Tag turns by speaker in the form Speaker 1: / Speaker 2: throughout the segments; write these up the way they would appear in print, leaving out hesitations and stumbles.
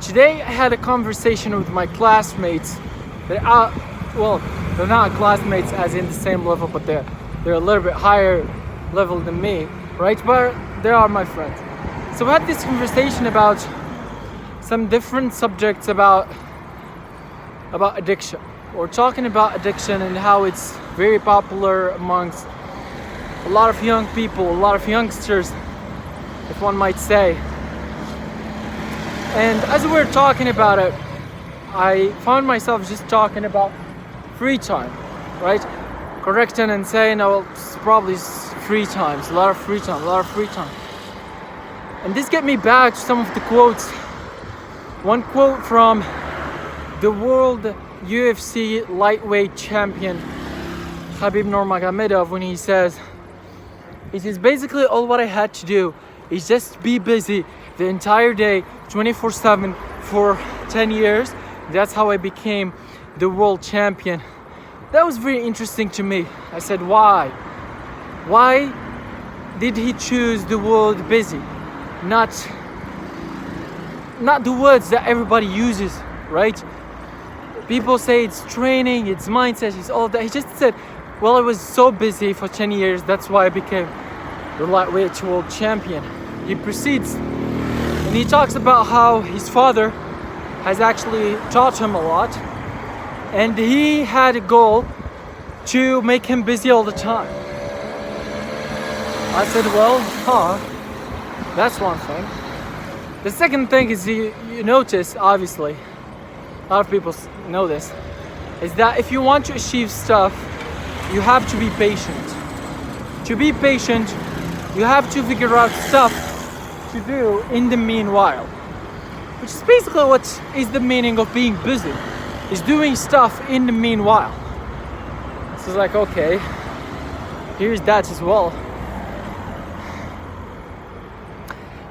Speaker 1: Today I had a conversation with my classmates that well, they're not classmates as in the same level, but they're a little bit higher level than me, right? But they are my friends. So we had this conversation about some different subjects about addiction. We're talking about addiction and how it's very popular amongst a lot of young people, a lot of youngsters, if one might say. And as we were talking about it, I found myself just talking about free time, right? Correcting and saying, oh, well, it's probably free time, a lot of free time. And this get me back to some of the quotes. One quote from the world UFC lightweight champion Khabib Nurmagomedov, when he says, basically all what I had to do is just be busy the entire day, 24/7 for 10 years. That's how I became the world champion. That was very interesting to me. I said, why? Why did he choose the word busy? Not the words that everybody uses, right? People say it's training, it's mindset, it's all that. He just said, well, I was so busy for 10 years, that's why I became the lightweight world champion. He proceeds and he talks about how his father has actually taught him a lot, and he had a goal to make him busy all the time. I said, well, that's one thing. The second thing is you notice, obviously, a lot of people know this, is that if you want to achieve stuff, you have to be patient. To be patient, you have to figure out stuff to do in the meanwhile, which is basically what is the meaning of being busy, is doing stuff in the meanwhile. So it's like, okay, here's that as well.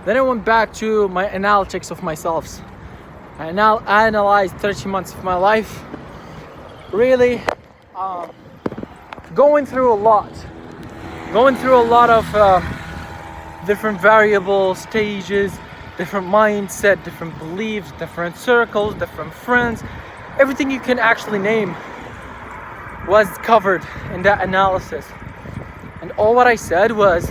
Speaker 1: Then I went back to my analytics of myself. I now analyzed 30 months of my life, really going through a lot of different variables, stages, different mindset, different beliefs, different circles, different friends. Everything you can actually name was covered in that analysis. And all what I said was,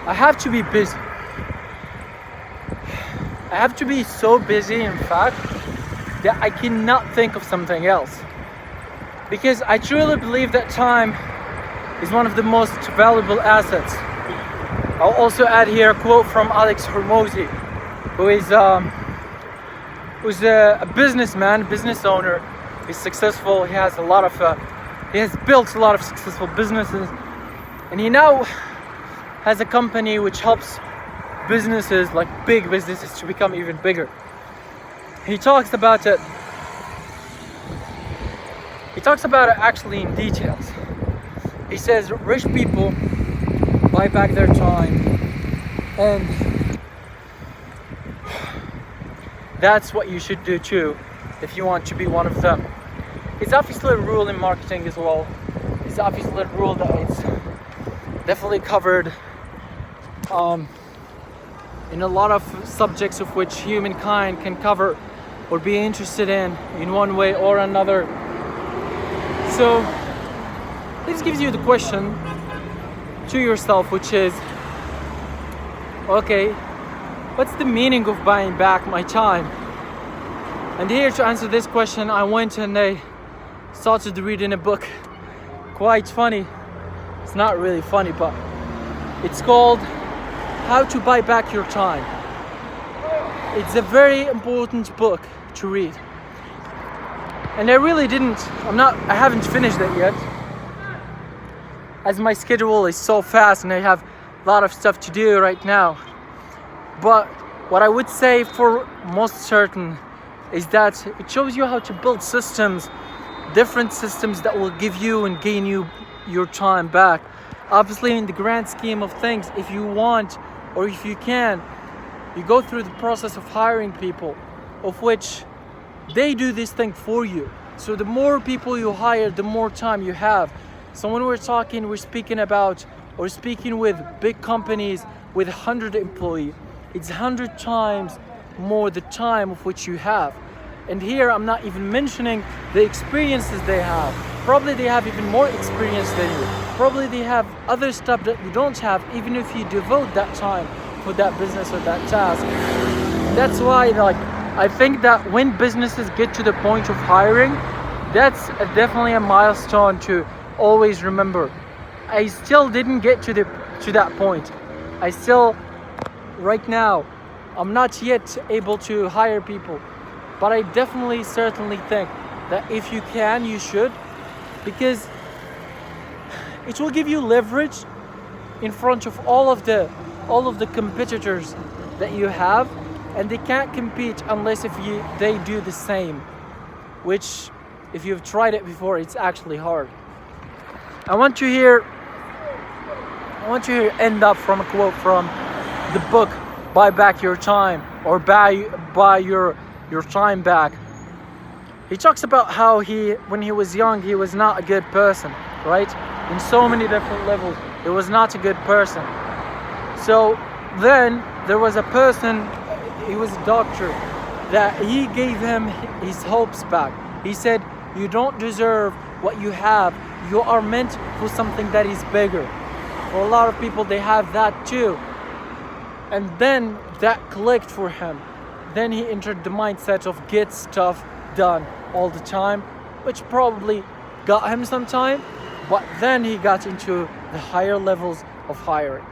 Speaker 1: I have to be busy. I have to be so busy, in fact, that I cannot think of something else. Because I truly believe that time is one of the most valuable assets. I'll also add here a quote from Alex Hormozy, who's a businessman, business owner. He's successful. He has built a lot of successful businesses, and he now has a company which helps businesses, like big businesses, to become even bigger. He talks about it actually in details. He says rich people buy back their time, and that's what you should do too if you want to be one of them. It's obviously a rule in marketing as well. It's obviously a rule that it's definitely covered in a lot of subjects of which humankind can cover or be interested in one way or another. So this gives you the question to yourself, which is, okay, what's the meaning of buying back my time? And here to answer this question, I went and I started reading a book. Quite funny. It's not really funny, but it's called How to Buy Back Your Time. It's a very important book to read. And I haven't finished it yet, as my schedule is so fast and I have a lot of stuff to do right now. But what I would say for most certain is that it shows you how to build systems, different systems that will give you and gain you your time back. Obviously, in the grand scheme of things, if you want or if you can, you go through the process of hiring people, of which they do this thing for you. So the more people you hire, the more time you have. So when we're speaking with big companies with 100 employees, it's 100 times more the time of which you have. And here I'm not even mentioning the experiences they have. Probably they have even more experience than you. Probably they have other stuff that you don't have, even if you devote that time for that business or that task. That's why, like, I think that when businesses get to the point of hiring, that's definitely a milestone to always remember. I still didn't get to that point. I still, right now, I'm not yet able to hire people, but I definitely certainly think that if you can, you should, because it will give you leverage in front of all of the competitors that you have, and they can't compete unless they do the same, which if you've tried it before, it's actually hard. I want to hear end up from a quote from the book Buy Back Your Time, or buy your time back. He talks about how when he was young, he was not a good person, right? In so many different levels, he was not a good person. So then there was a person, he was a doctor, that he gave him his hopes back. He said, you don't deserve what you have. You are meant for something that is bigger. For a lot of people, they have that too. And then that clicked for him. Then he entered the mindset of get stuff done all the time, which probably got him some time, but then he got into the higher levels of hiring.